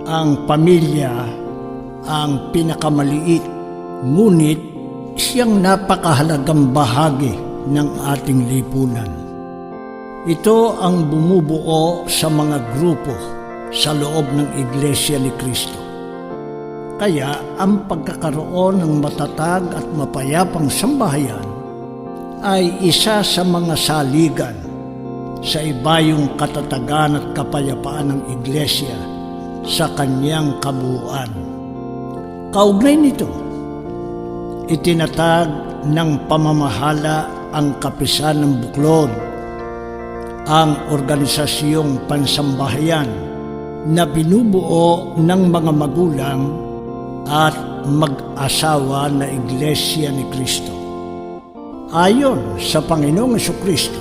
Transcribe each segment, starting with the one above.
Ang pamilya ang pinakamaliit, ngunit siyang napakahalagang bahagi ng ating lipunan. Ito ang bumubuo sa mga grupo sa loob ng Iglesia ni Cristo. Kaya ang pagkakaroon ng matatag at mapayapang sambahayan ay isa sa mga saligan sa ibayong katatagan at kapayapaan ng Iglesia sa kanyang kabuuan. Kaugnay nito, itinatag ng pamamahala ang Kapisan ng Buklod, ang organisasyong pansambahayan na binubuo ng mga magulang at mag-asawa na Iglesia ni Cristo. Ayon sa Panginoong Jesucristo,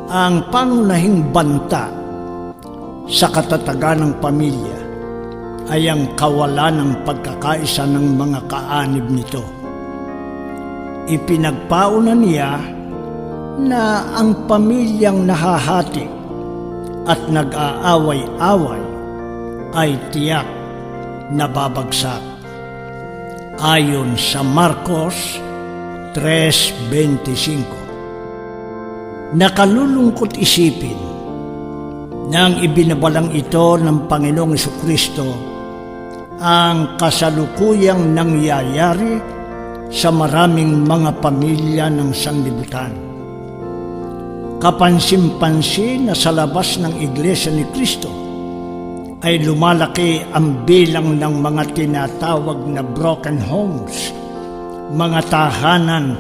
ang pangunahing banta sa katatagan ng pamilya ay ang kawalan ng pagkakaisa ng mga kaanib nito. Ipinagpauna niya na ang pamilyang nahahati at nag-aaway-away ay tiyak na babagsak. Ayon sa Marcos 3:25. Nakalulungkot isipin na ang ibinabalang ito ng Panginoong Jesucristo ang kasalukuyang nangyayari sa maraming mga pamilya ng sanlibutan. Kapansin-pansin na sa labas ng Iglesia ni Cristo ay lumalaki ang bilang ng mga tinatawag na broken homes, mga tahanan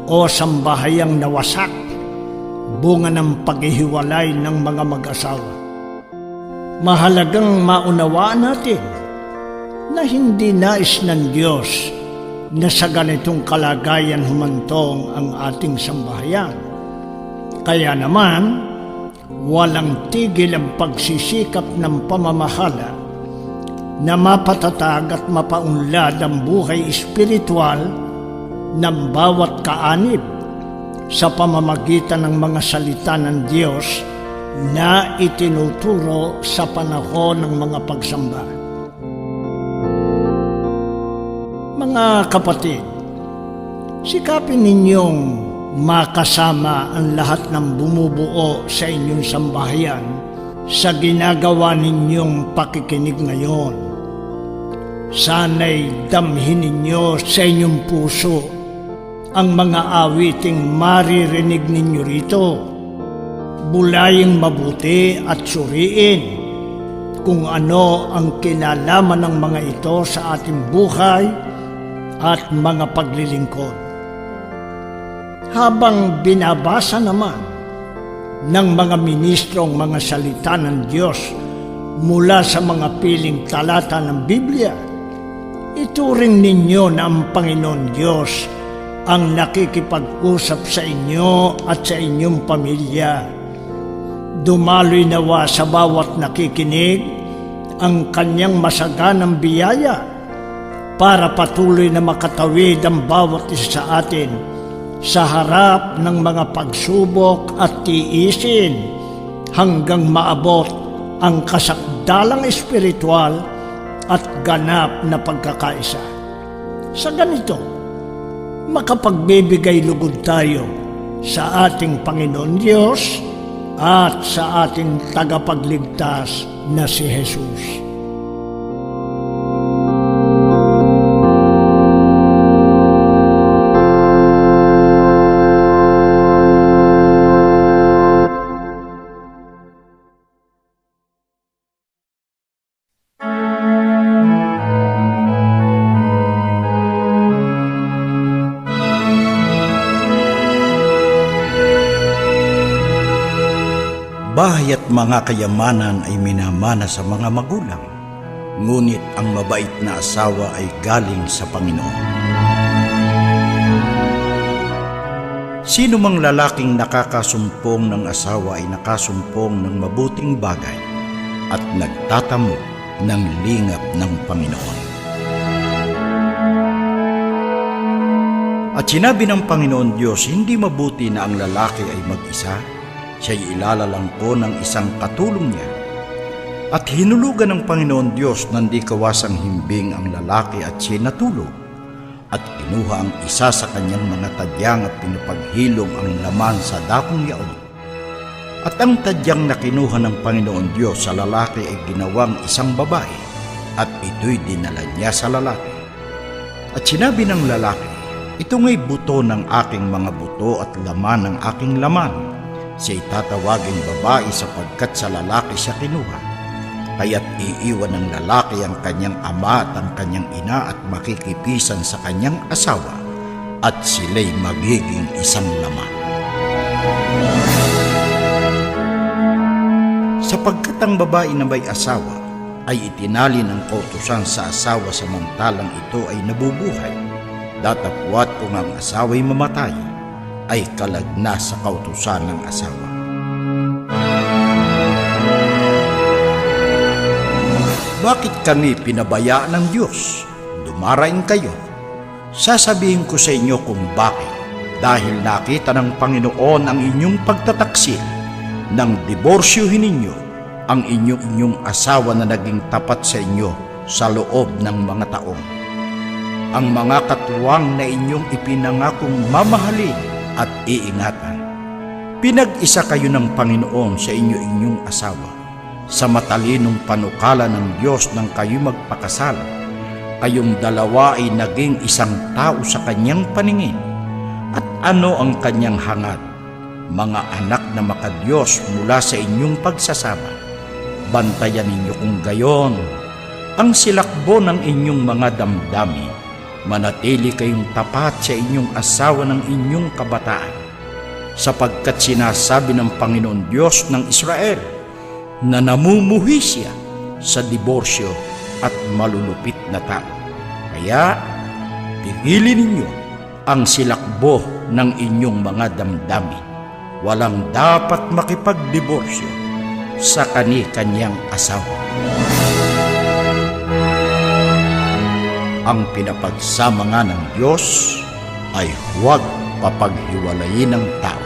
o sambahayang nawasak, bunga ng paghihiwalay ng mga mag-asawa. Mahalagang maunawaan natin na hindi nais ng Diyos na sa ganitong kalagayan humantong ang ating sambahayan. Kaya naman, walang tigil ang pagsisikap ng pamamahala na mapatatag at mapaunlad ang buhay espiritual ng bawat kaanib sa pamamagitan ng mga salita ng Diyos na itinuturo sa panahon ng mga pagsamba. Mga kapatid, sikapin ninyong makasama ang lahat ng bumubuo sa inyong sambahayan sa ginagawa ninyong pakikinig ngayon. Sana'y damhin ninyo sa inyong puso ang mga awiting maririnig ninyo rito. Bulaying mabuti at suriin kung ano ang kinalaman ng mga ito sa ating buhay at mga paglilingkod. Habang binabasa naman ng mga ministrong mga salita ng Diyos mula sa mga piling talata ng Biblia, ituring ninyo na ang Panginoon Diyos ang nakikipag-usap sa inyo at sa inyong pamilya. Dumaloy nawa sa bawat nakikinig ang kanyang masaganang biyaya para patuloy na makatawid ang bawat isa sa atin sa harap ng mga pagsubok at tiisin hanggang maabot ang kasakdalang espiritual at ganap na pagkakaisa. Sa ganito, makapagbibigay lugod tayo sa ating Panginoon Diyos at sa ating tagapagligtas na si Jesus. Bahay at mga kayamanan ay minamana sa mga magulang, ngunit ang mabait na asawa ay galing sa Panginoon. Sino mang lalaking nakakasumpong ng asawa ay nakasumpong ng mabuting bagay at nagtatamo ng lingap ng Panginoon. At sinabi ng Panginoon Diyos, hindi mabuti na ang lalaki ay mag-isa, siya'y ilalalangko ng isang katulong niya, At hinulugan ng Panginoon Diyos ng di kawasang himbing ang lalaki at siya natulog. At kinuha ang isa sa kanyang mga tadyang at pinapaghilom ang laman sa dakong yaon. At ang tadyang na kinuha ng Panginoon Diyos sa lalaki ay ginawang isang babae, at ito'y dinala niya sa lalaki. At sinabi ng lalaki, ito nga'y buto ng aking mga buto at laman ng aking laman. Siya'y tatawaging babae sapagkat sa lalaki siya kinuha. Kaya't iiwan ng lalaki ang kanyang ama at ang kanyang ina at makikipisan sa kanyang asawa, at sila'y magiging isang laman. Sapagkat ang babae na may asawa ay itinali ng kautusan sa asawa samantalang ito ay nabubuhay, datapwat kung ang asawa'y mamatay, ay kalagna sa kautusan ng asawa. Bakit kami pinabayaan ng Diyos? Dumaraing kayo. Sasabihin ko sa inyo kung bakit. Dahil nakita ng Panginoon ang inyong pagtataksil, nang diborsyohin ninyo ang inyong asawa na naging tapat sa inyo sa loob ng mga taon. Ang mga katuwang na inyong ipinangakong mamahalin at iingatan. Pinag-isa kayo ng Panginoon sa inyong asawa. Sa matalinong panukala ng Diyos nang kayo magpakasal, kayong dalawa ay naging isang tao sa kanyang paningin. At ano ang kanyang hangad? Mga anak na makadiyos mula sa inyong pagsasama. Bantayan ninyo kung gayon ang silakbo ng inyong mga damdamin. Manatili kayong tapat sa inyong asawa ng inyong kabataan, sapagkat sinasabi ng Panginoon Diyos ng Israel na namumuhi siya sa diborsyo at malulupit na tao. Kaya, pigilin ninyo ang silakbo ng inyong mga damdamin. Walang dapat makipagdiborsyo sa kani-kanyang asawa. Ang pinapagsama nga ng Diyos ay huwag papaghiwalayin ng tao.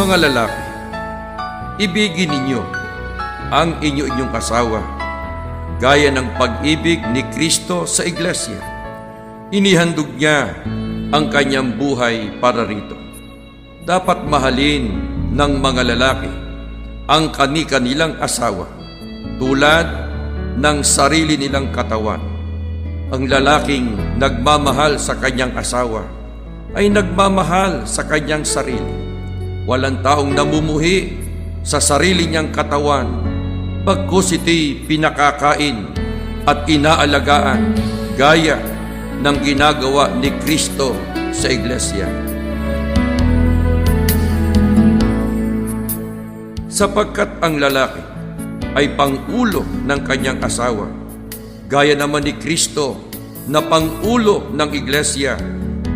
Mga lalaki, ibigin ninyo ang inyong asawa gaya ng pag-ibig ni Kristo sa iglesia. Inihandog niya ang kanyang buhay para rito. Dapat mahalin ng mga lalaki ang kani-kanilang asawa tulad ng sarili nilang katawan. Ang lalaking nagmamahal sa kanyang asawa ay nagmamahal sa kanyang sarili. Walang taong namumuhi sa sarili niyang katawan, bagkus ito'y pinakakain at inaalagaan gaya ng ginagawa ni Kristo sa iglesia. Sapagkat ang lalaki ay pangulo ng kanyang asawa, gaya naman ni Kristo na pangulo ng iglesia,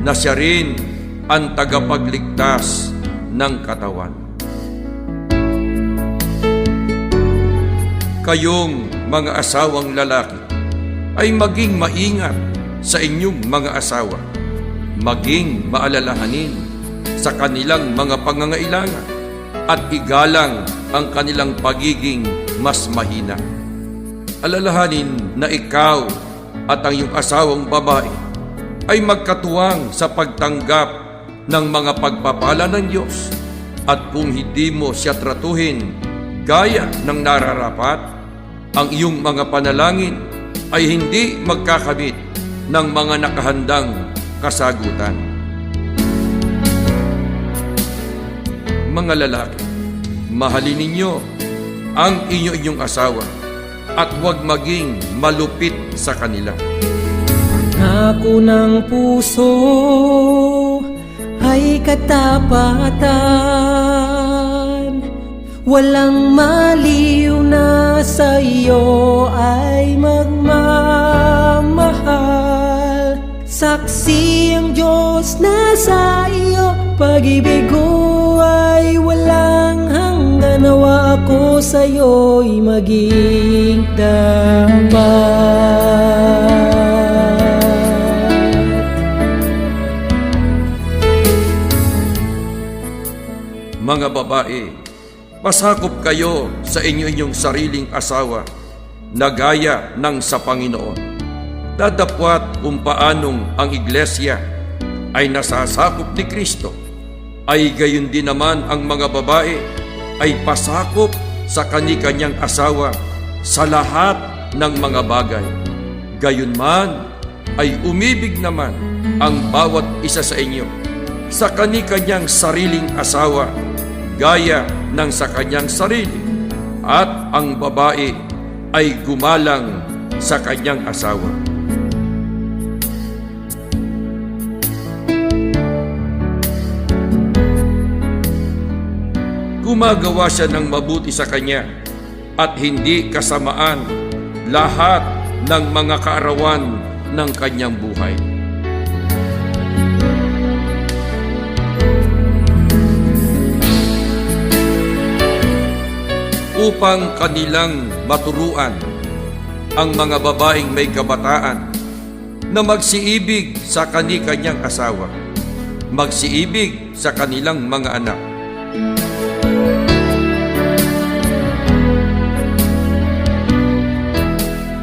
na siya rin ang tagapagligtas ng katawan. Kayong mga asawang lalaki ay maging maingat sa inyong mga asawa, maging maalalahanin sa kanilang mga pangangailangan at igalang ang kanilang pagiging mas mahina. Alalahanin na ikaw at ang iyong asawang babae ay magkatuwang sa pagtanggap ng mga pagpapala ng Diyos, at kung hindi mo siya tratuhin gaya ng nararapat, ang iyong mga panalangin ay hindi magkakamit ng mga nakahandang kasagutan. Mga lalaki, mahalin ninyo ang inyong asawa at huwag maging malupit sa kanila. Ako ng puso ay katapatan, walang maliw na sa iyo ay magmamahal. Saksi ang Diyos na sa iyo, pag-ibig ko ay walang hanggan. Nawa ako sa'yo'y maging tapat. Mga babae, pasakop kayo sa inyong sariling asawa na gaya ng sa Panginoon. Dadapwat kung paanong ang iglesia ay nasasakop ni Kristo, ay gayon din naman ang mga babae ay pasakop sa kani-kanyang asawa sa lahat ng mga bagay. Gayon man ay umibig naman ang bawat isa sa inyo sa kani-kanyang sariling asawa gaya ng sa kanyang sarili, at ang babae ay gumalang sa kanyang asawa. Gumagawa siya ng mabuti sa kanya at hindi kasamaan lahat ng mga kaarawan ng kanyang buhay. Upang kanilang maturuan ang mga babaeng may kabataan na magsiibig sa kani-kanyang asawa, magsiibig sa kanilang mga anak.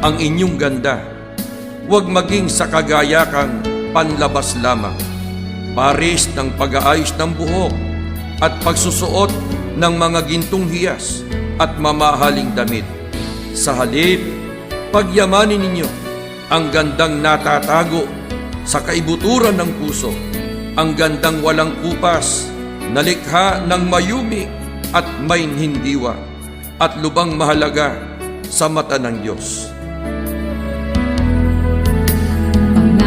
Ang inyong ganda, huwag maging sa kagayakang panlabas lamang, paris ng pag-aayos ng buhok at pagsusuot ng mga gintong hiyas at mamahaling damit. Sa halip, pagyamanin ninyo ang gandang natatago sa kaibuturan ng puso, ang gandang walang kupas, nalikha ng mayumi at may hindiwa, at lubang mahalaga sa mata ng Diyos.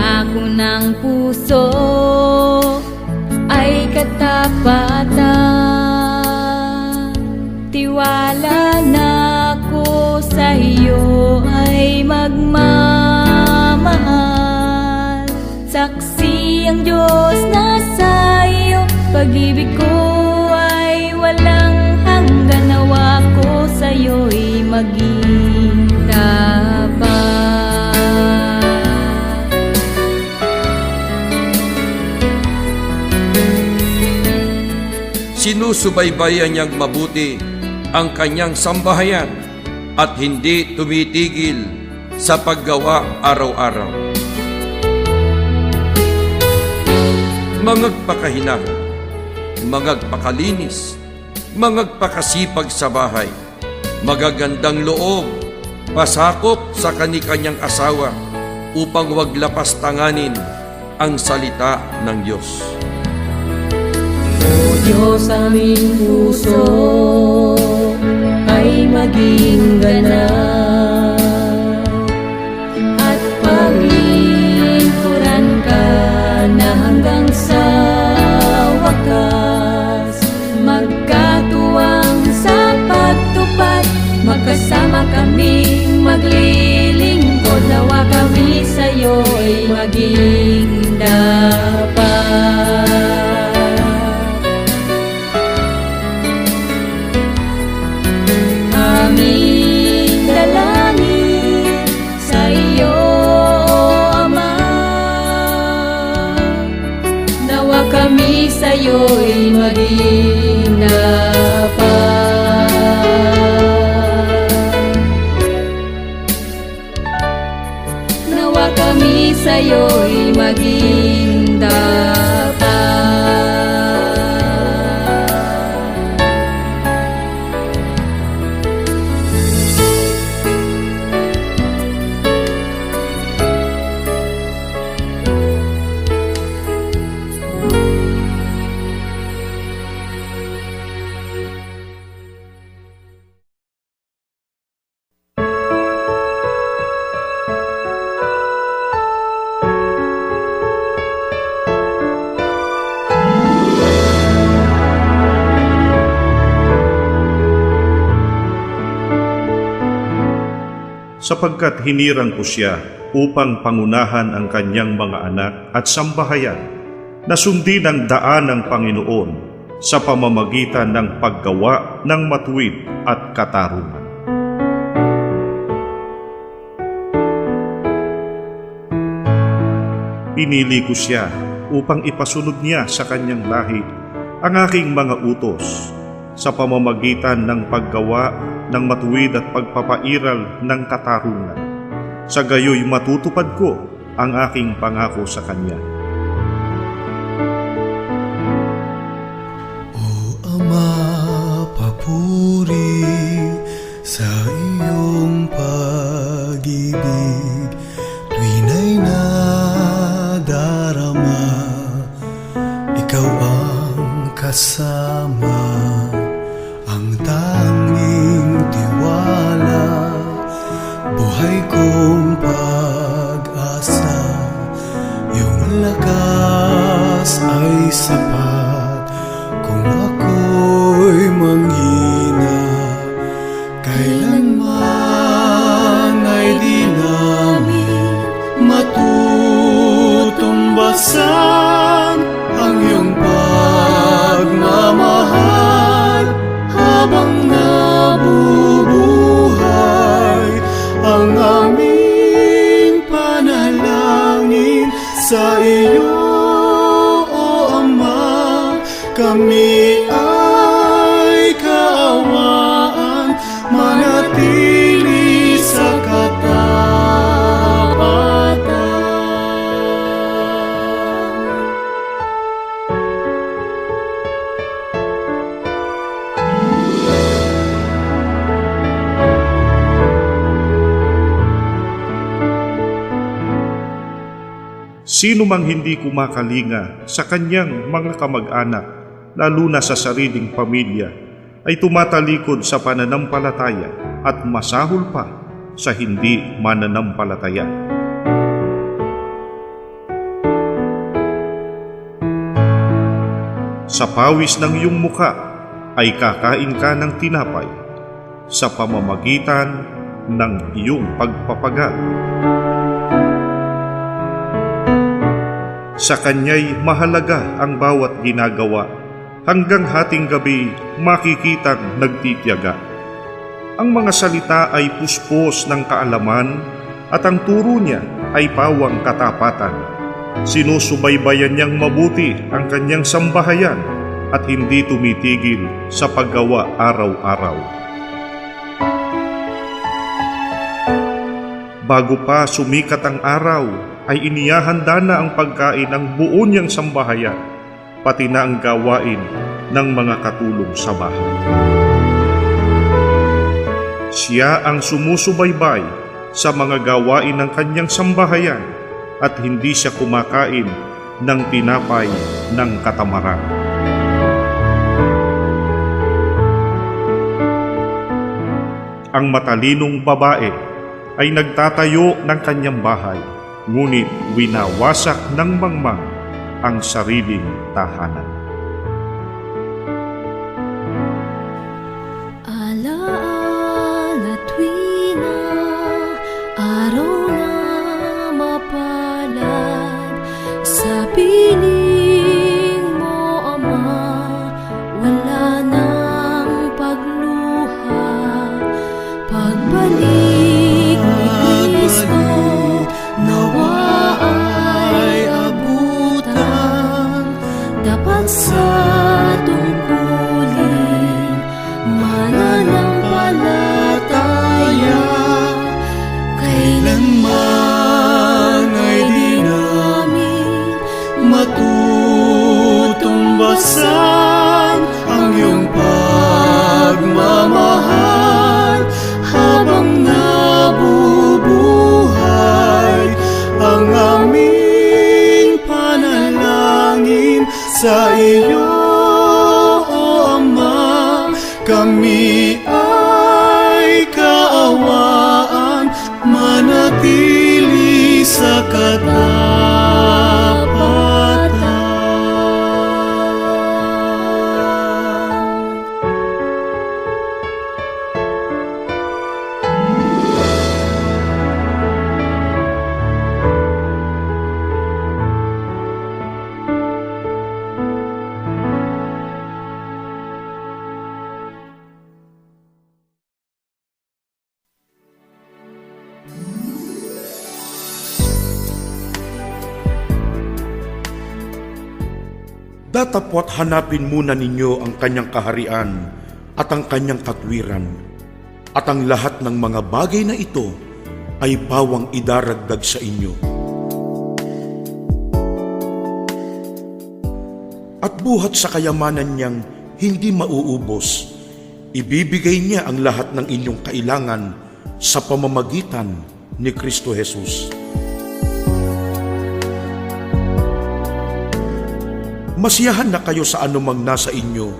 Pangako ng puso ay katapatan, tiwala na ko sa iyo ay magmamahal. Saksi ang Diyos na sa iyo, pag-ibig ko ay walang hanggan. Nawa ko sa iyo'y maging tapat. Sinusubaybayan niyang mabuti ang kanyang sambahayan at hindi tumitigil sa paggawa araw-araw. Mangagpakahinang, mangagpakalinis, mangagpakasipag sa bahay, magagandang loob, pasakop sa kani-kanyang asawa upang wag lapas tanganin ang salita ng Diyos. O Diyos, aming puso ay maging ganap at paglingkuran ka na hanggang sa wakas. Magkatuwang sa pagtupad, magkasama kaming maglilingkod. Nawa kami sa'yo'y maging dapat. Aming dalangin sa iyo, Ama, nawa kami sa iyo'y maging dapat. Nawa kami sa iyo'y maging dapat. Sapagkat hinirang ko siya upang pangunahan ang kanyang mga anak at sambahayan, na sundin ang daan ng Panginoon sa pamamagitan ng paggawa ng matuwid at katarungan. Pinili ko siya upang ipasunod niya sa kanyang lahi ang aking mga utos sa pamamagitan ng paggawa ng matuwid at pagpapairal ng katarungan. Sa gayoy matutupad ko ang aking pangako sa kanya. O Ama, papuri sa iyong pag-ibig, tuwina'y nadarama, ikaw ang kasama, ang tanging tiwala, buhay kong pag-asa, iyong lakas ay sapat kung ako'y manghina. Kailanman ay di namin matutumbasan ang iyong pagmamahal habang nabubuhay ang aming panalangin sa iyo, O Ama. Kami ay kaawaan, manatili sa katapatan. Sino mang hindi kumakalinga sa kanyang mga kamag-anak, lalo na sa sariling pamilya, ay tumatalikod sa pananampalataya at masahol pa sa hindi mananampalataya. Sa pawis ng iyong muka ay kakain ka ng tinapay sa pamamagitan ng iyong pagpapagal. Sa kanya'y mahalaga ang bawat ginagawa, hanggang hating gabi makikitang nagtitiyaga. Ang mga salita ay puspos ng kaalaman at ang turo niya ay pawang katapatan. Sinusubaybayan niyang mabuti ang kanyang sambahayan at hindi tumitigil sa paggawa araw-araw. Bago pa sumikat ang araw, ay inihahanda na ang pagkain ng buo niyang sambahayan, pati na ang gawain ng mga katulong sa bahay. Siya ang sumusubaybay sa mga gawain ng kanyang sambahayan at hindi siya kumakain ng tinapay ng katamaran. Ang matalinong babae ay nagtatayo ng kanyang bahay, ngunit winawasak ng mangmang ang sariling tahanan. Alaala tuwina, araw na mapalad, sa piling mo, Ama, wala nang pagluha. Pagbalik ni Kristo, nawa ay abutan, dapat sa tungkulin mananampalataya. Kailanman ay di namin matutumbasan ang iyong pagmamahal habang Datapwat hanapin muna ninyo ang kanyang kaharian at ang kanyang katwiran, at ang lahat ng mga bagay na ito ay bawang idaragdag sa inyo. At buhat sa kayamanan niyang hindi mauubos, ibibigay niya ang lahat ng inyong kailangan sa pamamagitan ni Kristo Jesus. Masiyahan na kayo sa anumang nasa inyo,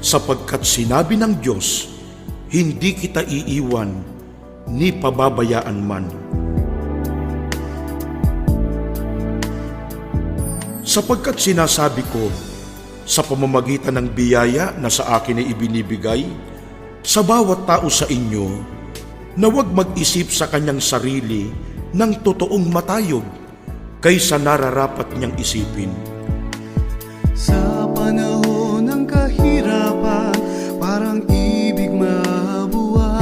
sapagkat sinabi ng Diyos, hindi kita iiwan ni pababayaan man. Sapagkat sinasabi ko, sa pamamagitan ng biyaya na sa akin ay ibinibigay, sa bawat tao sa inyo, na huwag mag-isip sa kanyang sarili ng totoong matayog kaysa nararapat niyang isipin. Sa panahon ng kahirapan, parang ibig mabuwal.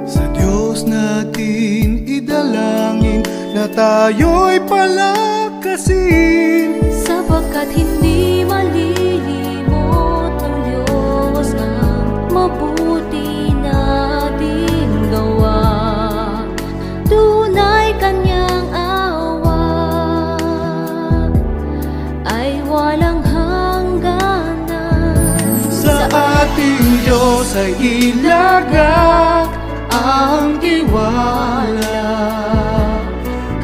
Sa Diyos natin idalangin na tayo'y palakasin. Sapagkat hindi malilimot ng Diyos ang mabuti nating gawa. Tunay kanyang awa ay walang hangganan. Sa ating Diyos ay ilagak ang tiwala.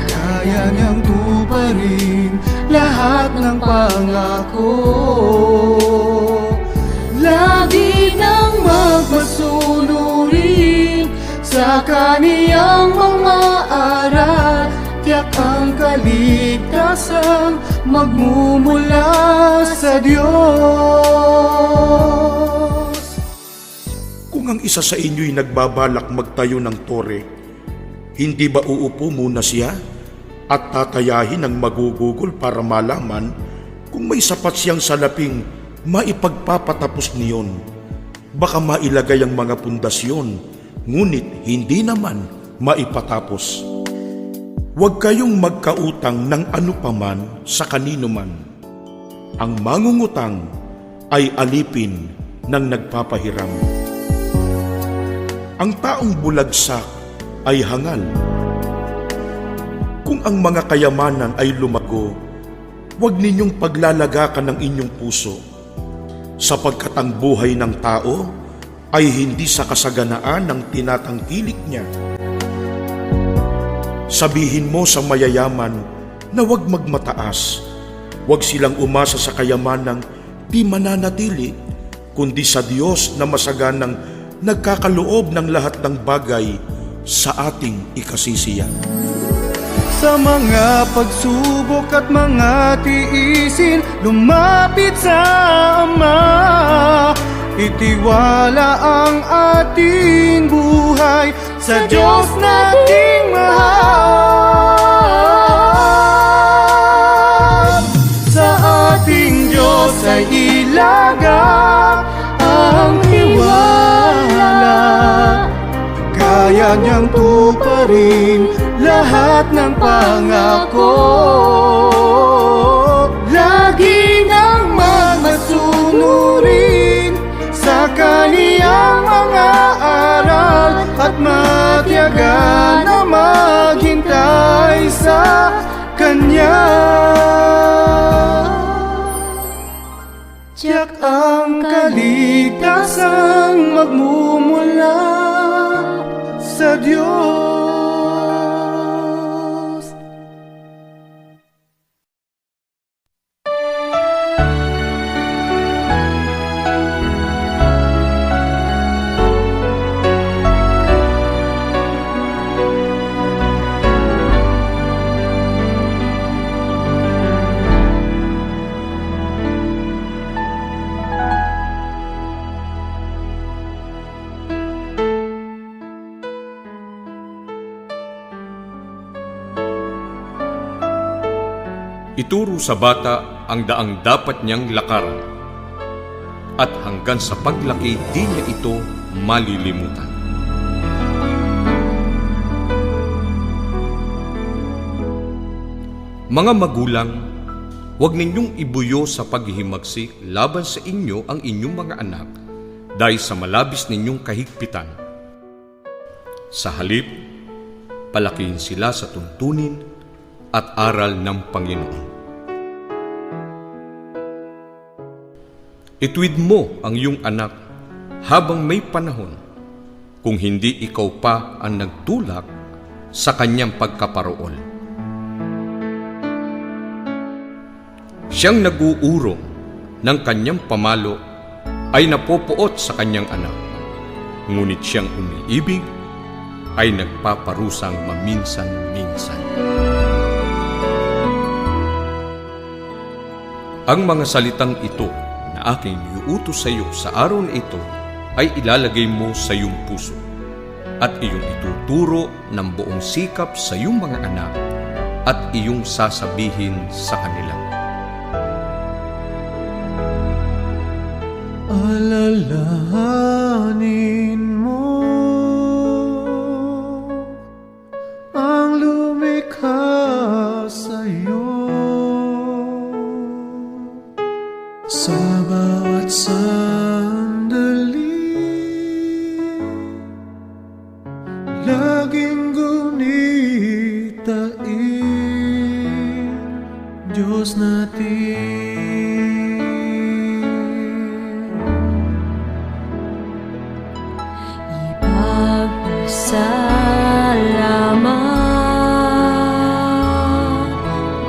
Kaya niyang tuparin lahat ng pangako. Lagi nang magmasunurin sa kaniyang mga aral. Tiyak ang kaligtasan magmumula sa Diyos. Kung ang isa sa inyo'y nagbabalak magtayo ng tore, hindi ba uupo muna siya at tatayahin ang magugugol para malaman kung may sapat siyang salaping maipagpapatapos niyon? Baka mailagay ang mga pundasyon, ngunit hindi naman maipatapos. Huwag kayong magkautang ng anupaman sa kanino man. Ang mangungutang ay alipin ng nagpapahiram. Ang taong bulagsak ay hangal. Kung ang mga kayamanan ay lumago, huwag ninyong paglalagakan ng inyong puso, sapagkat ang buhay ng tao ay hindi sa kasaganaan ng tinatangkilik niya. Sabihin mo sa mayayaman na huwag magmataas, huwag silang umasa sa kayamanang di mananatili, kundi sa Diyos na masaganang nagkakaloob ng lahat ng bagay sa ating ikasisiyan. Sa mga pagsubok at mga tiisin, lumapit sa Ama. Itiwala ang ating buhay sa Diyos nating mahal. Sa ating Diyos ay ilaga ang tiwala. Kaya niyang tuparin lahat ng pangako. Lagi nang magmasunurin sa kaniyang mga aral, at matiyaga na maghintay sa Kanya. Tiyak ang kaligtasan magmumula sa Diyos. Ituro sa bata ang daang dapat niyang lakaran, at hanggang sa paglaki di niya ito malilimutan. Mga magulang, Huwag ninyong ibuyo sa paghihimagsik laban sa inyo ang inyong mga anak dahil sa malabis ninyong kahigpitan. Sa halip, palakihin sila sa tuntunin at aral ng Panginoon. Ituwid mo ang iyong anak habang may panahon, kung hindi ikaw pa ang nagtulak sa kanyang pagkaparoon. Siyang nag-uurong ng kanyang pamalo ay napopuot sa kanyang anak, ngunit siyang umiibig ay nagpaparusang maminsan-minsan. Ang mga salitang ito na aking iuutos sa iyo sa araw na ito ay ilalagay mo sa iyong puso at iyong ituturo ng buong sikap sa iyong mga anak at iyong sasabihin sa kanila. Alalahanin mo ang lumikha sa'yo sa bawat sandali. Laging gunitain, Diyos natin. Salamat,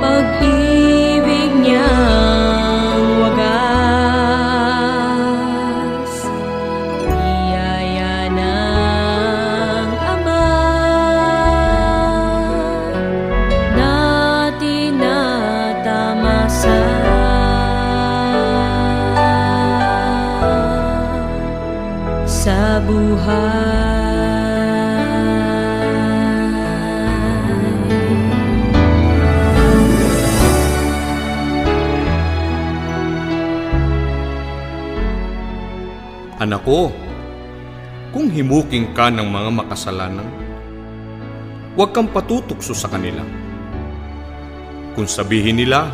pag-ibig niyang wagas, biyaya ng Ama na tinatamasa sa buhay. Anak ko, kung himuking ka ng mga makasalanan, huwag kang patutukso sa kanila. Kung sabihin nila,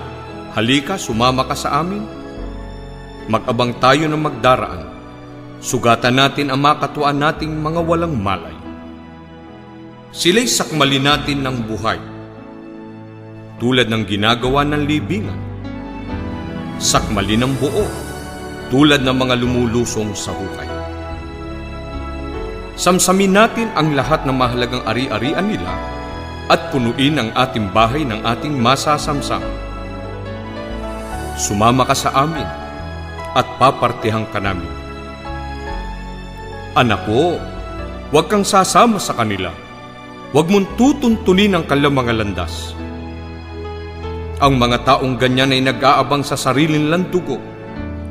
halika, sumama ka sa amin, mag-abang tayo ng magdaraan, sugatan natin ang makatuwaan nating mga walang malay. Sila'y sakmali natin ng buhay, tulad ng ginagawa ng libingan. Sakmali ng buo, tulad ng mga lumulusong sa hukay. Samsamin natin ang lahat ng mahalagang ari-arian nila at punuin ang ating bahay ng ating masasamsam. Sumama ka sa amin at papartihan ka namin. Anak ko, huwag kang sasama sa kanila. Huwag mong tutuntunin ang kanilang mga landas. Ang mga taong ganyan ay nag-aabang sa sarili nilang dugo.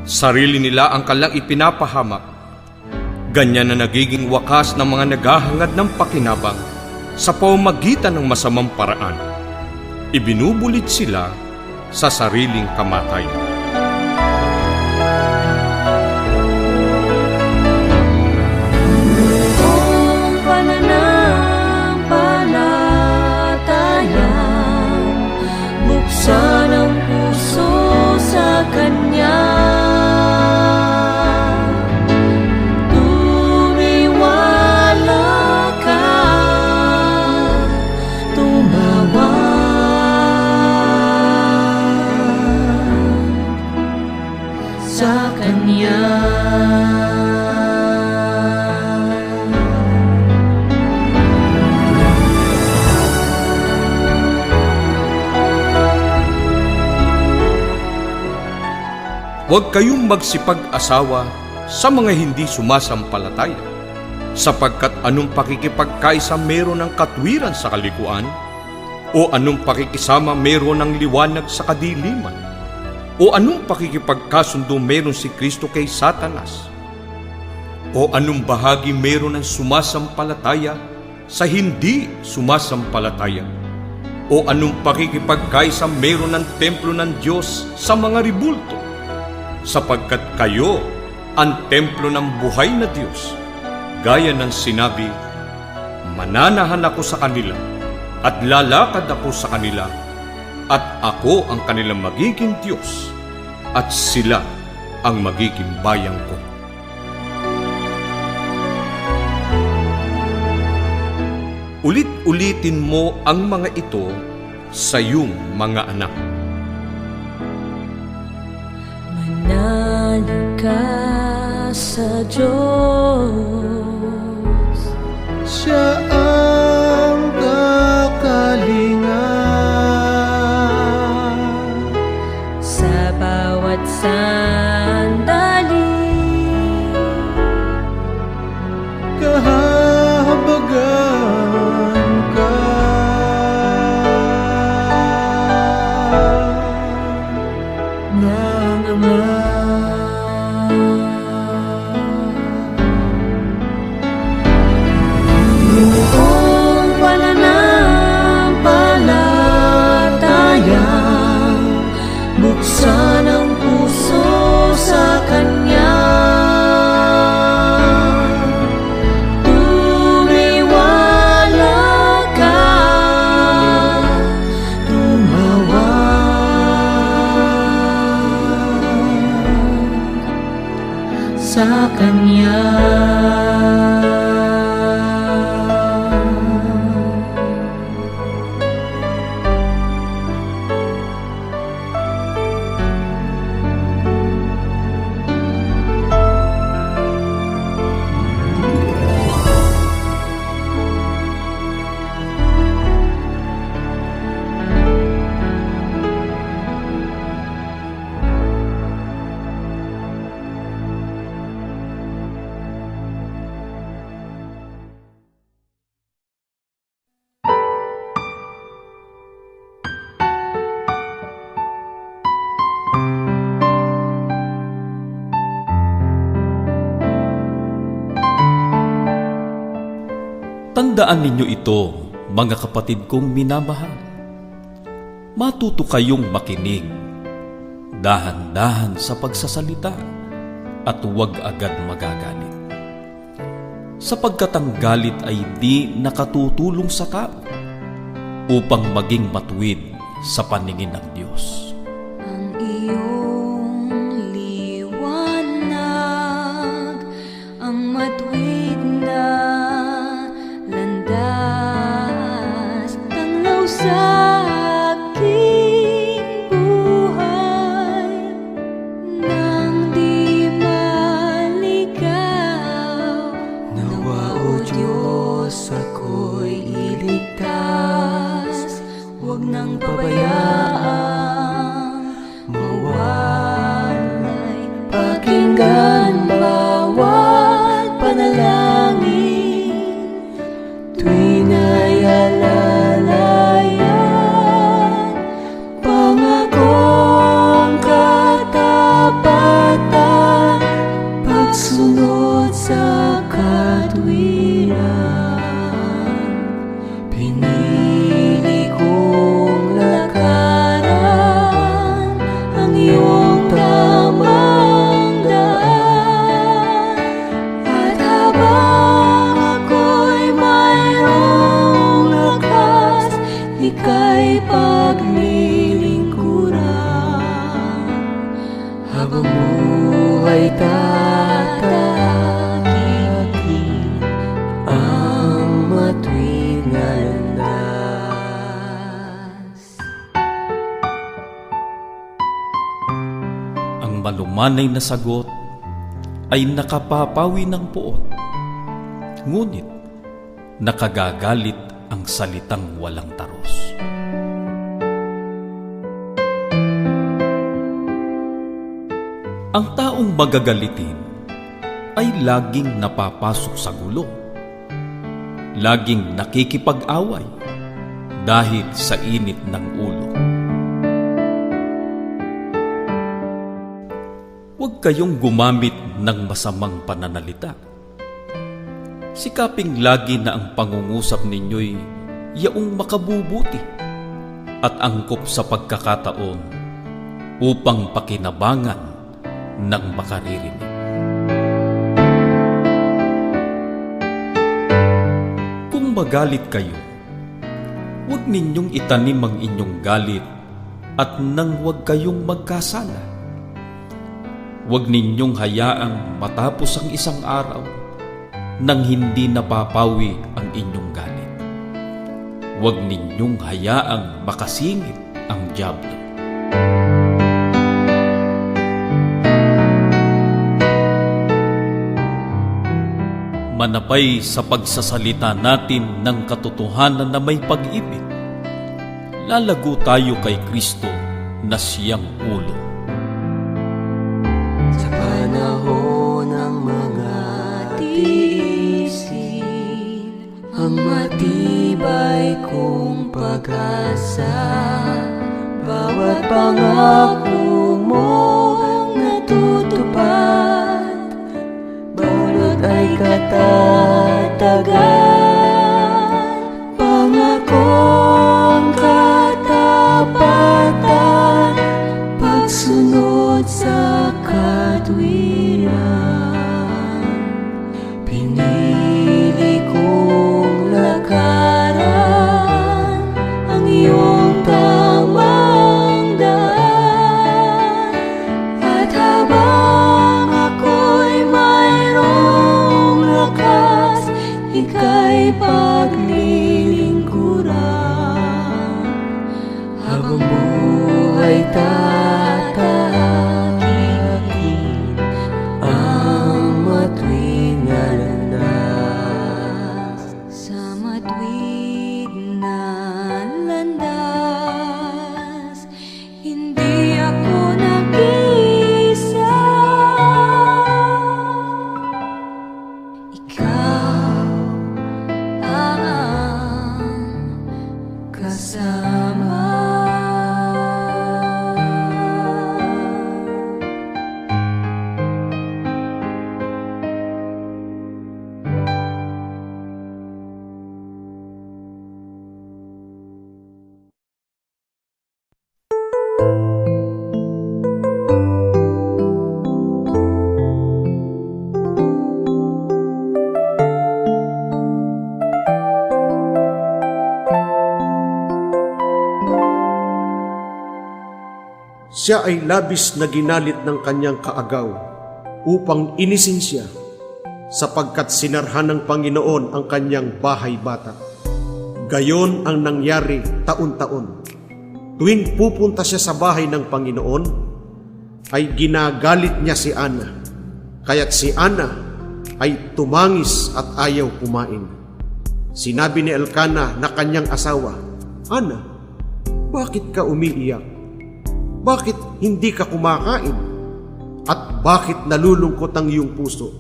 Sarili nila ang kanilang ipinapahamak. Ganyan na nagiging wakas ng mga naghahangad ng pakinabang sa pamamagitan ng masamang paraan. Ibinubulit sila sa sariling kamatayan. Kung pananampalatayang buksan ang puso sa Kanya, sa Kanya. Huwag kayong magsipag-asawa sa mga hindi sumasampalataya, sapagkat anong pakikipagkaisa meron ng katwiran sa kalikuan, o anong pakikisama meron ng liwanag sa kadiliman, o anong pakikipagkasundo meron si Kristo kay Satanas? O anong bahagi meron ng sumasampalataya sa hindi sumasampalataya? O anong pakikipagkaisa meron ng templo ng Diyos sa mga ribulto? Sapagkat kayo ang templo ng buhay na Diyos. Gaya ng sinabi, mananahan ako sa kanila at lalakad ako sa kanila at ako ang kanilang magiging Diyos, at sila ang magiging bayang ko. Ulit-ulitin mo ang mga ito sa iyong mga anak. Manalig ka sa Diyos, Siya ang kakalingan. sa bawat sandali. Kahabagan ka ng Ama. Buong pananampalatayang buksan ang puso sa Kanya. Tumiwala ka, tumawag sa Kanya. Tandaan ninyo ito, mga kapatid kong minamahal. Matuto kayong makinig, dahan-dahan sa pagsasalita, at huwag agad magagalit. Sapagkat ang galit ay di nakatutulong sa tao upang maging matuwid sa paningin ng Diyos. Ang iyong liwanag, ang matuwid na landas, tanglaw sa aking buhay, nang di maligaw. Nawa, O Diyos, ako'y iligtas, huwag nang pabayaang mawalay. Pakinggan bawat panalangin, tuwing ay alalayan. Pangakong katapatan, pagsunod sa katwiran. Pinili kong lakaran ang iyong tamang daan. At habang ako'y mayroong lakas, ika'y paglilingkuran. Habang buhay tatahakin ang matuwid na landas. Ang malumanay na sagot ay nakapapawi ng puot, ngunit nakagagalit ang salitang walang taros. Ang taong magagalitin ay laging napapasok sa gulo, laging nakikipag-away dahil sa init ng ulo. Huwag kayong gumamit ng masamang pananalita. Sikaping lagi na ang pangungusap ninyo'y yaong makabubuti at angkop sa pagkakataon upang pakinabangan ng makaririnig. Kung magalit kayo, huwag ninyong itanim ang inyong galit at nang huwag kayong magkasala. Huwag ninyong hayaang matapos ang isang araw nang hindi napapawi ang inyong galit. Huwag ninyong hayaang makasingit ang dyablo. Manapay sa pagsasalita natin ng katotohanan na may pag-ibig. Lalago tayo kay Kristo na siyang ulo. Sa panahon ng mga tiisin, ang matibay kong pag-asa, bawat pangako mong natutupad, balot ay katatagan, pangakong katapatan, pagsunod sa katwiran. Pinili kong lakaran ang iyong tamang daan, at habang ako'y mayroong lakas, ika'y paglilingkuran. Habang buhay tatahakin ang matuwid na landas. Sa matuwid na landas, hindi ako nag-iisa. Ikaw ang kasama. Siya ay labis na ginalit ng kanyang kaagaw upang inisin siya, sapagkat sinarhan ng Panginoon ang kanyang bahay bata. Gayon ang nangyari taon-taon. Tuwing pupunta siya sa bahay ng Panginoon, ay ginagalit niya si Ana. Kaya't si Ana ay tumangis at ayaw kumain. Sinabi ni Elkana na kanyang asawa, "Ana, bakit ka umiiyak? Bakit hindi ka kumakain? At bakit nalulungkot ang iyong puso?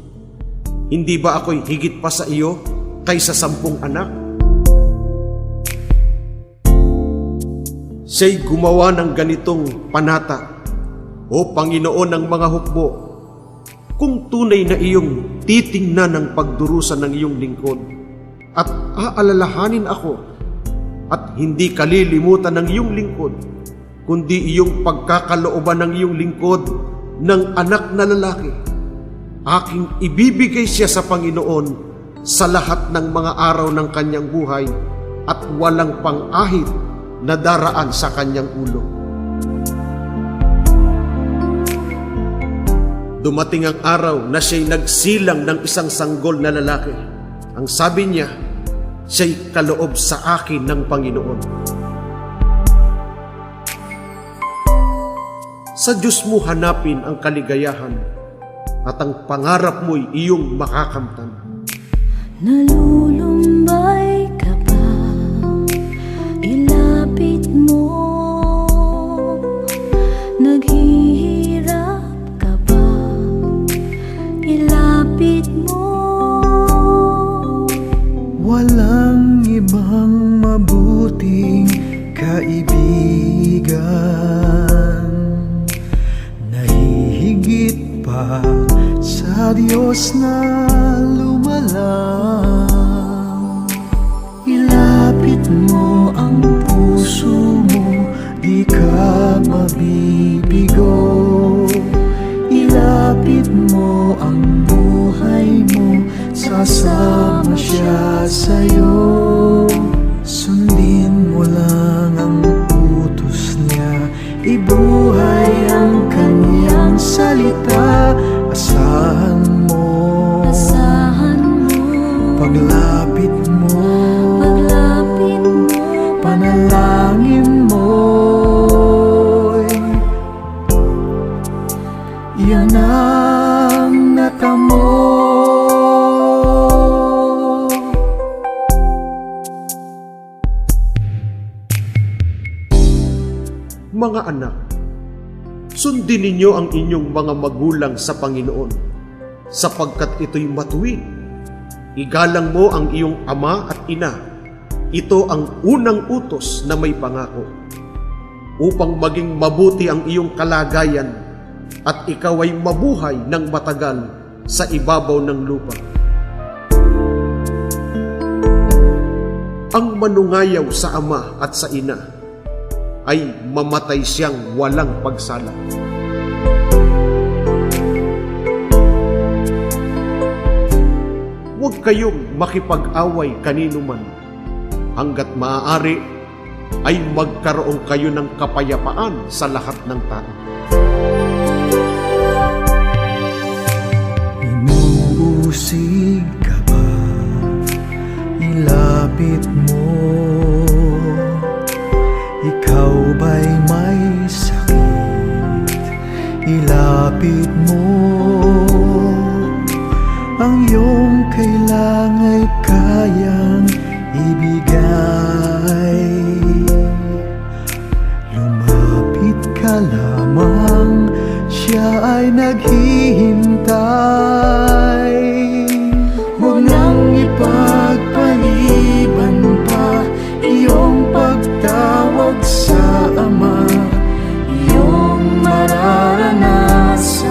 Hindi ba ako'y higit pa sa iyo kaysa 10 anak?" Siya'y gumawa ng ganitong panata, "O Panginoon ng mga hukbo, kung tunay na iyong titingnan ang pagdurusa ng iyong lingkod, at aalalahanin ako, at hindi kalilimutan ng iyong lingkod, kundi iyong pagkakalooban ng iyong lingkod ng anak na lalaki, aking ibibigay siya sa Panginoon sa lahat ng mga araw ng kanyang buhay, at walang pang-ahit na daraan sa kanyang ulo." Dumating ang araw na siya'y nagsilang ng isang sanggol na lalaki. Ang sabi niya, siya'y kaloob sa akin ng Panginoon. Sa Diyos mo hanapin ang kaligayahan, at ang pangarap mo'y iyong makakamtan. Nalulumbay ka ba? Ilapit mo. Naghihirap ka ba? Ilapit mo. Walang ibang mabuting kaibigan na hihigit pa sa Diyos na lumalang. Ilapit mo ang puso mo, di ka mabibigo. Ilapit mo ang buhay mo, sasama siya sa'yo. Sundin mo lang ang utos niya, Mga anak, sundin ninyo ang inyong mga magulang sa Panginoon, sapagkat ito'y matuwid. Igalang mo ang iyong ama at ina. Ito ang unang utos na may pangako, upang maging mabuti ang iyong kalagayan at ikaw ay mabuhay ng matagal sa ibabaw ng lupa. Ang manungayaw sa ama at sa ina ay mamatay siyang walang pagsala. Huwag kayong makipag-away kanino man. Hanggat maaari ay magkaroon kayo ng kapayapaan sa lahat ng tao. Inuusig ka ba? Ilapit mo. Ikaw ba'y may sakit? Ilapit mo. Ang iyong kailangan ay kayang ibigay. Lumapit ka lamang, siya ay naghihintay. Huwag nang ipagpaliban pa iyong pagtawag sa Ama. Iyong mararanasan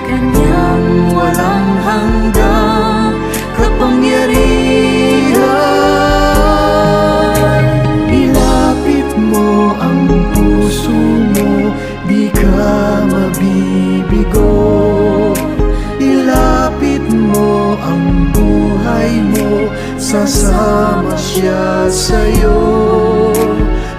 Kanyang walang hanggang kapangyarihan. Ilapit mo ang puso mo, di ka mabibigo. Ilapit mo ang buhay mo, sasama siya sa'yo.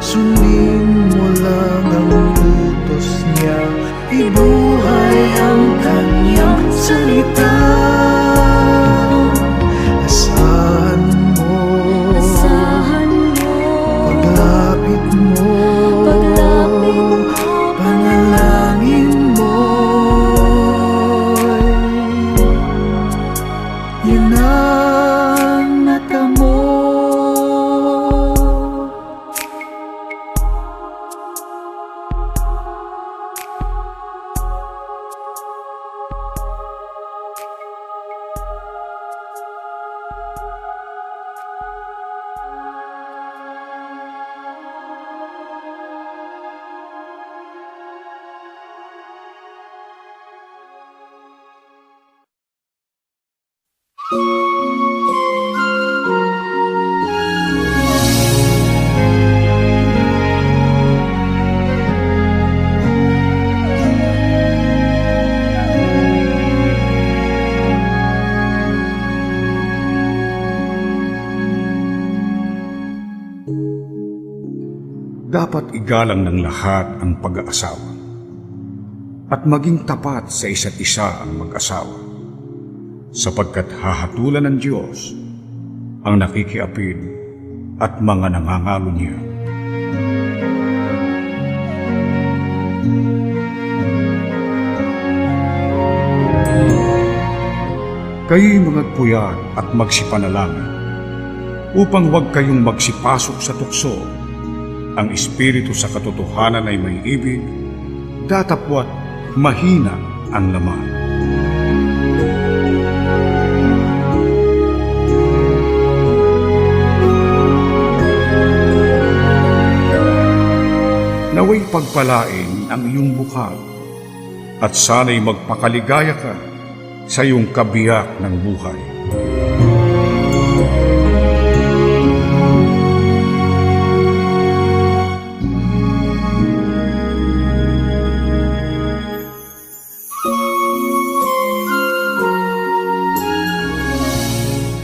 Sundin mo lang ang utos niya, ibuhay ang kanyang salita. Asahan mo, paglapit mo, panalangin mo. Yan ang natamo. Dapat igalang ng lahat ang pag-aasawa at maging tapat sa isa't isa ang mag-asawa, sapagkat hahatulan ng Diyos ang nakikiapid at mga nangangalo niya. Kayo'y magpuyat at magsipanalangin upang huwag kayong magsipasok sa tukso. Ang espiritu sa katotohanan ay may ibig, datapwat mahina ang laman. Naway pagpalain ang iyong bukhag at sana'y magpakaligaya ka sa iyong kabiyak ng buhay.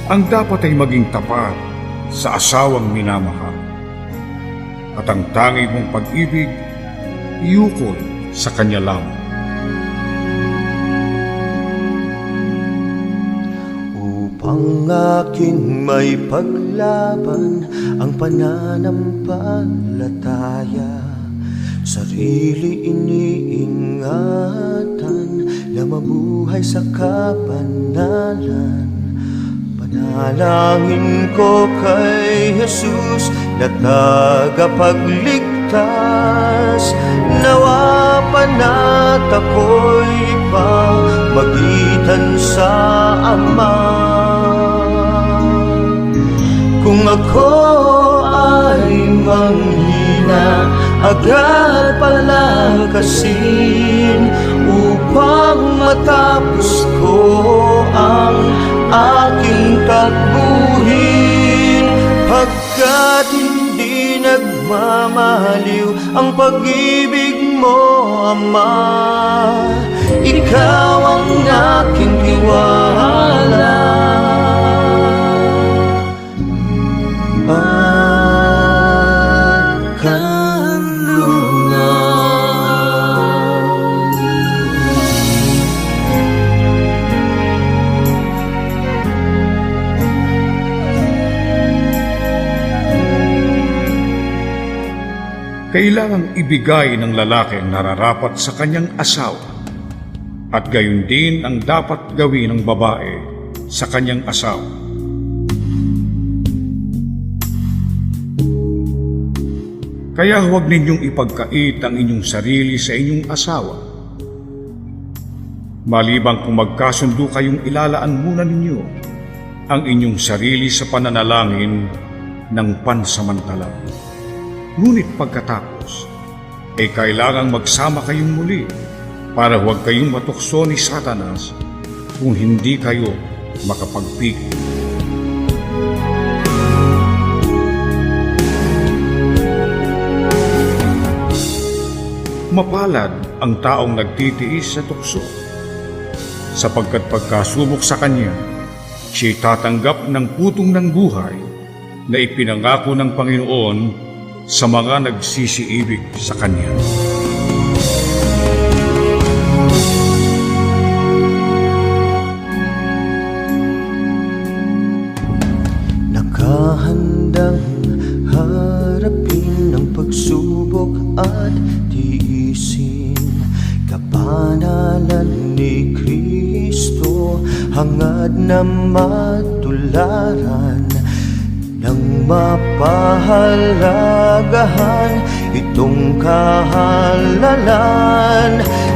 Ang dapat ay maging tapat sa asawang minamahal, at ang tangi mong pag-ibig iukol sa kanya lamang. Upang aking may paglaban ang pananampalataya, sarili iniingatan na mabuhay sa kabanalan. Panalangin ko kay Jesus na tagapagligtas, Diyos, nawa pana't ako'y pamagitan sa Ama. Kung ako ay manghina, agad palakasin upang matapos ko ang aking takbuhin. Pagkat hindi nagmamaliw ang pag-ibig mo, Ama, ikaw ang aking tiwala. At kanlungan. Kailangang ibigay ng lalaki ang nararapat sa kanyang asawa, at gayon din ang dapat gawin ng babae sa kanyang asawa. Kaya huwag ninyong ipagkait ang inyong sarili sa inyong asawa. Maliban kung magkasundo kayong ilalaan muna ninyo ang inyong sarili sa pananalangin ng pansamantala. Ngunit pagkatapos, ay kailangang magsama kayong muli para huwag kayong matukso ni Satanas kung hindi kayo makapagpigil. Mapalad ang taong nagtitiis sa tukso, sapagkat pagkasubok sa kanya, siya'y tatanggap ng putong ng buhay na ipinangako ng Panginoon sa mga nagsisiibig sa kanya. Nakahandang harapin ang pagsubok at tiisin kapanalan ni Kristo, hangad na matularan ng mapahalagahan itong kahalalan,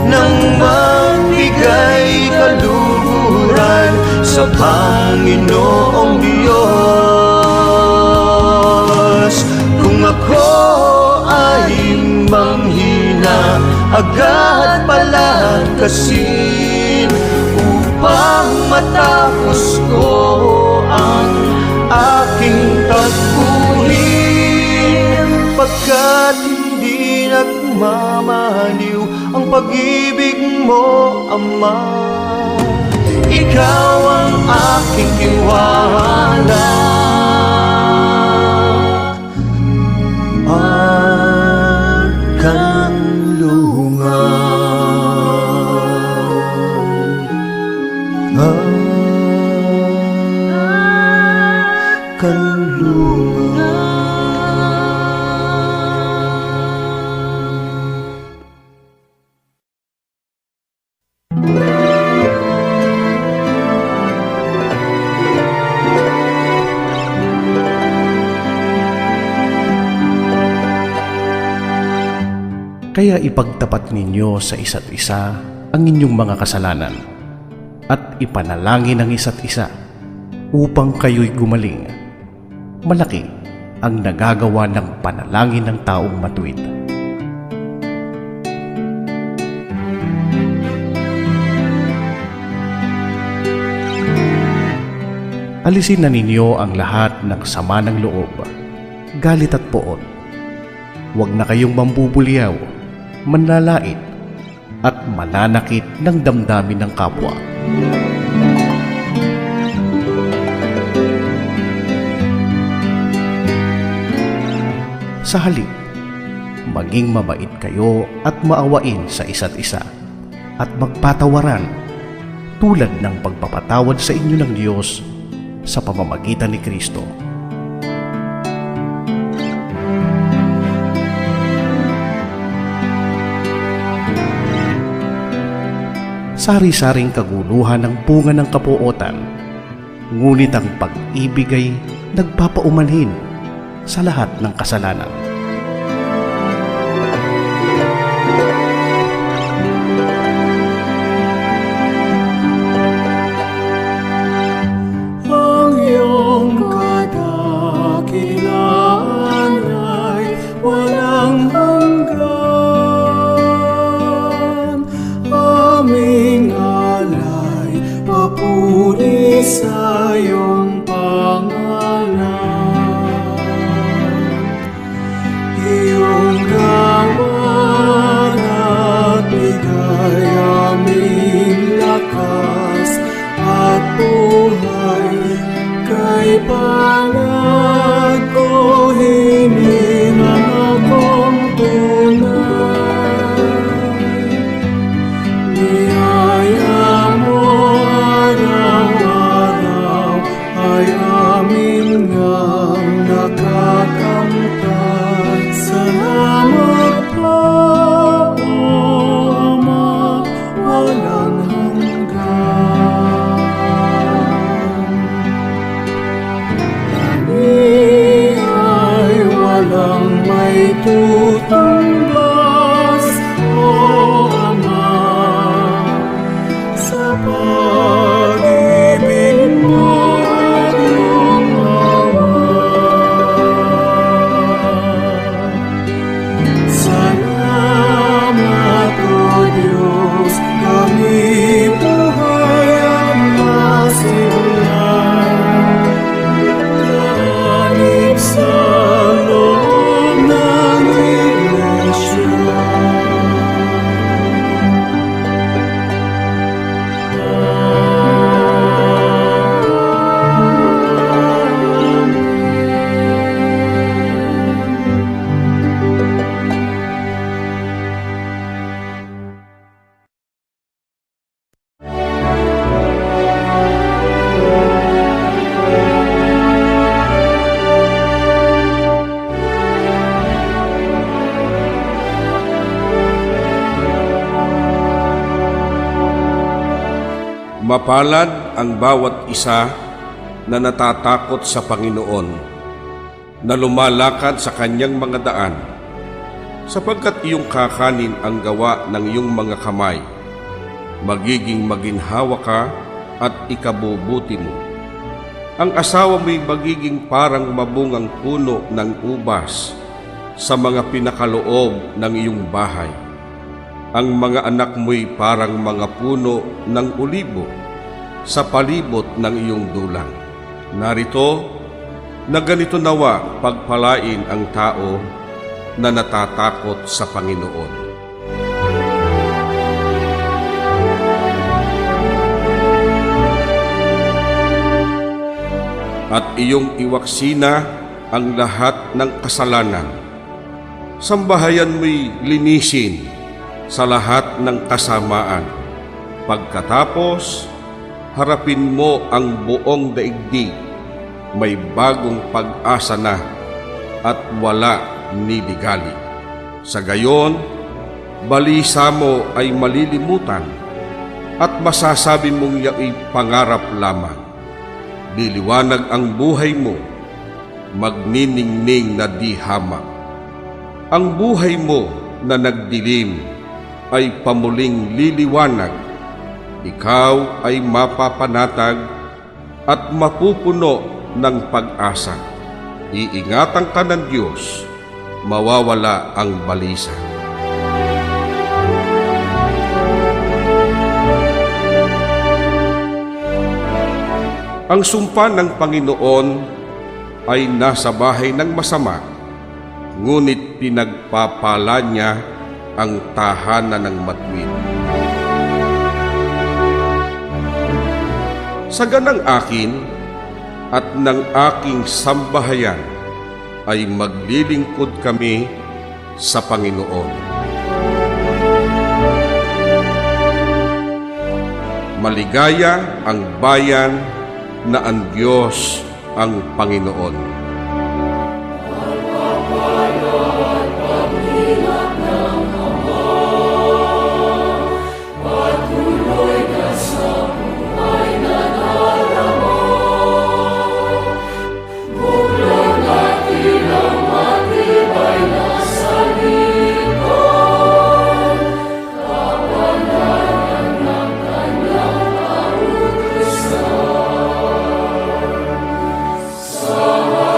ng magbigay kaluhuran sa Panginoong Diyos. Kung ako ay manghina, agad palakasin upang matapos ko ang aking takbuhin. Pagkat hindi nagmamaliw ang pag-ibig mo, Ama, ikaw ang aking tiwala. At kanlungan. Kanlungan. Kaya ipagtapat ninyo sa isa't isa ang inyong mga kasalanan at ipanalangin ang isa't isa upang kayo'y gumaling. Malaki ang nagagawa ng panalangin ng taong matuwid. Alisin na ninyo ang lahat ng sama ng loob, galit at poon. Huwag na kayong mambubuliyaw, manlalait, at mananakit ng damdamin ng kapwa. Sa halip, maging mabait kayo at maawain sa isa't isa at magpatawaran tulad ng pagpapatawad sa inyo ng Diyos sa pamamagitan ni Kristo. Sari-saring kaguluhan ng bunga ng kapuotan, ngunit ang pag-ibig ay nagpapaumanhin sa lahat ng kasalanan. Mapalad ang bawat isa na natatakot sa Panginoon, na lumalakad sa kanyang mga daan, sapagkat iyong kakanin ang gawa ng iyong mga kamay, magiging maginhawa ka at ikabubuti mo. Ang asawa mo'y magiging parang mabungang puno ng ubas sa mga pinakaloob ng iyong bahay. Ang mga anak mo'y parang mga puno ng olibo sa palibot ng iyong dulang. Narito, na ganito nawa pagpalain ang tao na natatakot sa Panginoon. At iyong iwaksina ang lahat ng kasalanan. Sambahayan mo'y linisin sa lahat ng kasamaan. Pagkatapos, harapin mo ang buong daigdig, may bagong pag-asa na at wala niligali. Sa gayon, balisa mo ay malilimutan at masasabi mong yao'y pangarap lamang. Liliwanag ang buhay mo, magniningning na di hamak. Ang buhay mo na nagdilim ay pamuling liliwanag. Ikaw ay mapapanatag at mapupuno ng pag-asa. Iingatan ka ng Diyos, mawawala ang balisa. Ang sumpa ng Panginoon ay nasa bahay ng masama, ngunit pinagpapala niya ang tahanan ng matuwid. Sa ganang akin at ng aking sambahayan ay maglilingkod kami sa Panginoon. Maligaya ang bayan na ang Diyos ang Panginoon. Sama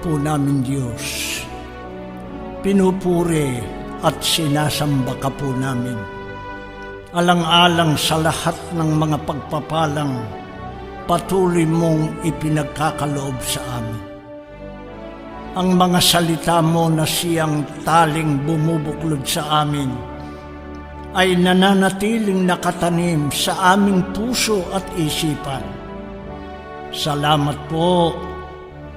po namin Diyos, pinupuri at sinasamba ka po namin. Alang-alang sa lahat ng mga pagpapalang patuloy mong ipinagkakaloob sa amin. Ang mga salita mo na siyang taling bumubuklod sa amin ay nananatiling nakatanim sa aming puso at isipan. Salamat po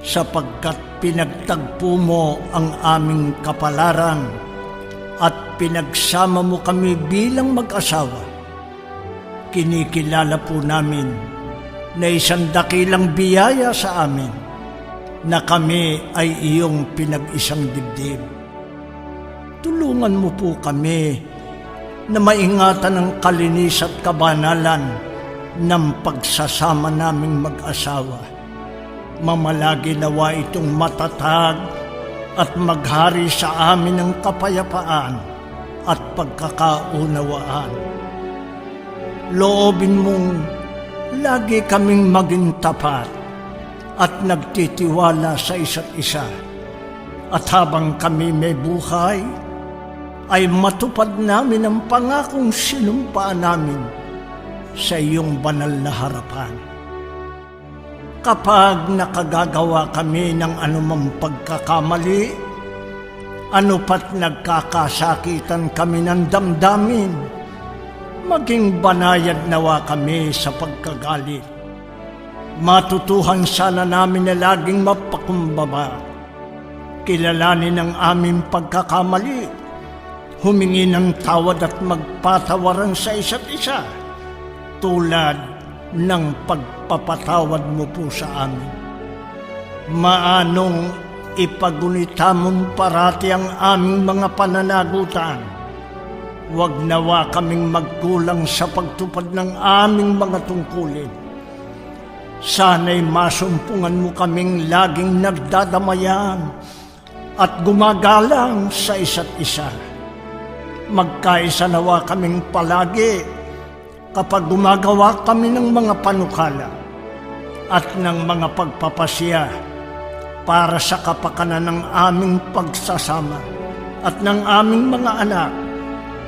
sapagkat pinagtagpo mo ang aming kapalaran at pinagsama mo kami bilang mag-asawa. Kinikilala po namin na isang dakilang biyaya sa amin na kami ay iyong pinag-isang dibdib. Tulungan mo po kami na maingatan ang kalinis at kabanalan ng pagsasama naming mag-asawa. Mamalagi nawa itong matatag at maghari sa amin ng kapayapaan at pagkakaunawaan. Loobin mong lagi kaming maging tapat at nagtitiwala sa isa't isa. At habang kami may buhay, ay matupad namin ang pangakong sinumpaan namin sa iyong banal na harapan. Kapag nakagagawa kami ng anumang pagkakamali, ano pat nagkakasakitan kami ng damdamin, maging banayad nawa kami sa pagkagalit. Matutuhan sana namin na laging mapakumbaba, kilalanin ang aming pagkakamali, humingi ng tawad at magpatawaran sa isa't isa, tulad ng pagpapatawad mo po sa amin. Maanong ipagunita mong parati ang aming mga pananagutan. Huwag nawa kaming magkulang sa pagtupad ng aming mga tungkulin. Sana'y masumpungan mo kaming laging nagdadamayan at gumagalang sa isa't isa. Magkaisa nawa kaming palagi kapag gumagawa kami ng mga panukala at ng mga pagpapasya para sa kapakanan ng aming pagsasama at ng aming mga anak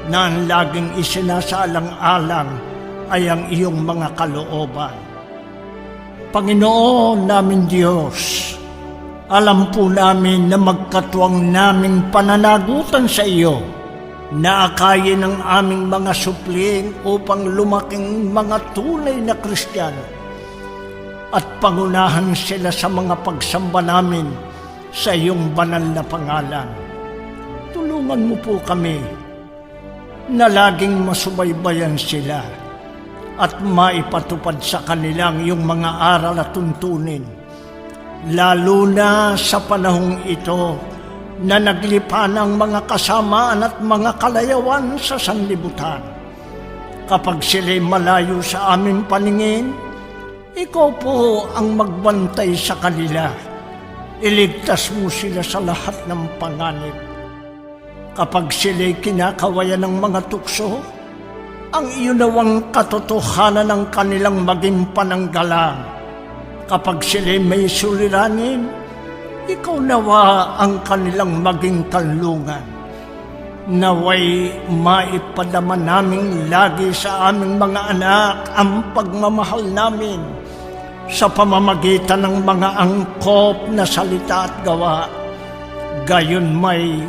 na ang laging isinasaalang-alang ay ang iyong mga kalooban. Panginoon namin Diyos, alam po namin na magkatuwang naming pananagutan sa iyo na akayin ang aming mga supling upang lumaking mga tunay na Kristiyano at pangunahan sila sa mga pagsamba namin sa iyong banal na pangalan. Tulungan mo po kami na laging masubaybayan sila at maipatupad sa kanilang iyong mga aral at tuntunin, lalo na sa panahong ito na naglipa ng mga kasamaan at mga kalayawan sa sanlibutan. Kapag sila'y malayo sa aming paningin, ikaw po ang magbantay sa kanila. Iligtas mo sila sa lahat ng panganib. Kapag sila'y kinakawayan ng mga tukso, ang iyon nawang katotohanan ng kanilang maging pananggalang. Kapag sila'y may suliranin, ikaw nawa ang kanilang maging kanlungan. Naway maipadama naming lagi sa aming mga anak ang pagmamahal namin sa pamamagitan ng mga angkop na salita at gawa. Gayon may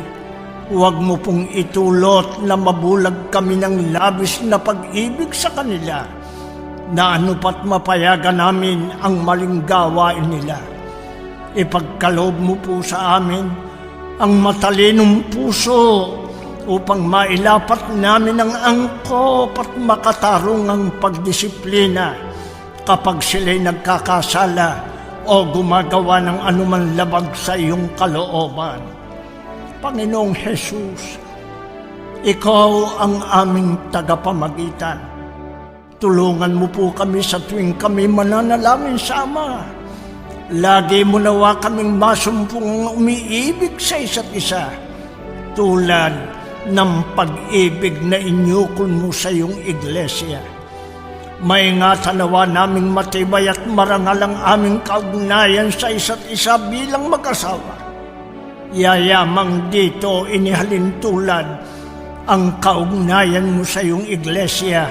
huwag mo pong itulot na mabulag kami ng labis na pag-ibig sa kanila, na anupat mapayagan namin ang maling gawain nila. Ipagkaloob mo po sa amin ang matalinong puso upang mailapat namin ang angkop at makatarungang pagdisiplina kapag sila'y nagkakasala o gumagawa ng anuman labag sa iyong kalooban. Panginoong Jesus, ikaw ang aming tagapamagitan. Tulungan mo po kami sa tuwing kami mananalangin sa Ama. Lagi mo nawa kaming masumpong umiibig sa isa't isa, tulad ng pag-ibig na inyukol mo sa iyong iglesia. Maingatan nawa naming matibay at marangal ang aming kaugnayan sa isa't isa bilang mag-asawa. Yayamang dito inihalin tulad ang kaugnayan mo sa iyong iglesia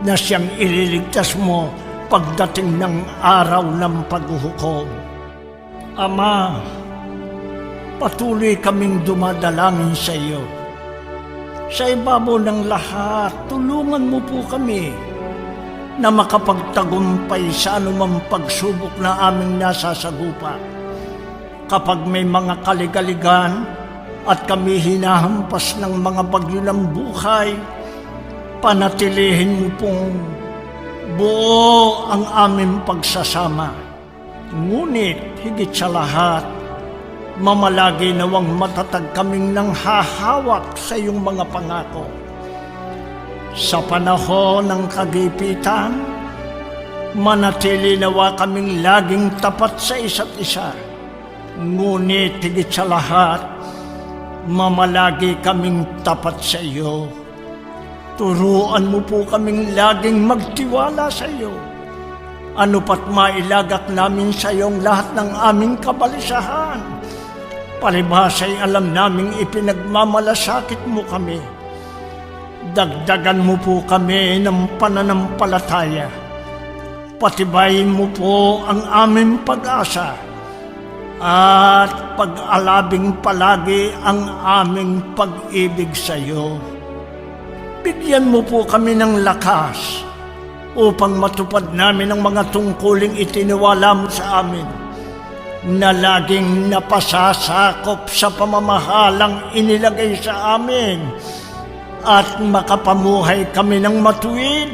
na siyang ililigtas mo pagdating ng araw ng paghuhukom. Ama, patuloy kaming dumadalangin sa iyo. Sa ibabaw ng lahat, tulungan mo po kami na makapagtagumpay sa anumang pagsubok na aming nasasagupa. Kapag may mga kaligaligan at kami hinahampas ng mga bagyo ng buhay, panatilihin mo pong buo ang aming pagsasama. Ngunit higit sa lahat, mamalagi nawang matatag kaming nang hahawak sa iyong mga pangako. Sa panahon ng kagipitan, manatili nawa kaming laging tapat sa isa't isa. Ngunit higit sa lahat, mamalagi kaming tapat sa iyo. Turuan mo po kaming laging magtiwala sa iyo. Ano pat mailagak namin sa iyong lahat ng aming kabalisahan. Palibhasa'y alam naming ipinagmamalasakit mo kami. Dagdagan mo po kami ng pananampalataya. Patibayin mo po ang aming pag-asa at pag-alabing palagi ang aming pag-ibig sa iyo. Bigyan mo po kami ng lakas upang matupad namin ang mga tungkuling itiniwala mo sa amin na laging napasasakop sa pamamahalang inilagay sa amin at makapamuhay kami ng matuwid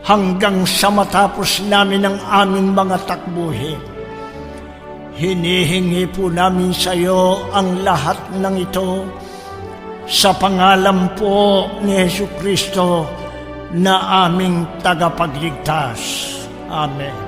hanggang sa matapos namin ang aming mga takbuhin. Hinihingi po namin sa iyo ang lahat ng ito sa pangalan po ni Jesucristo na aming tagapagligtas. Amen.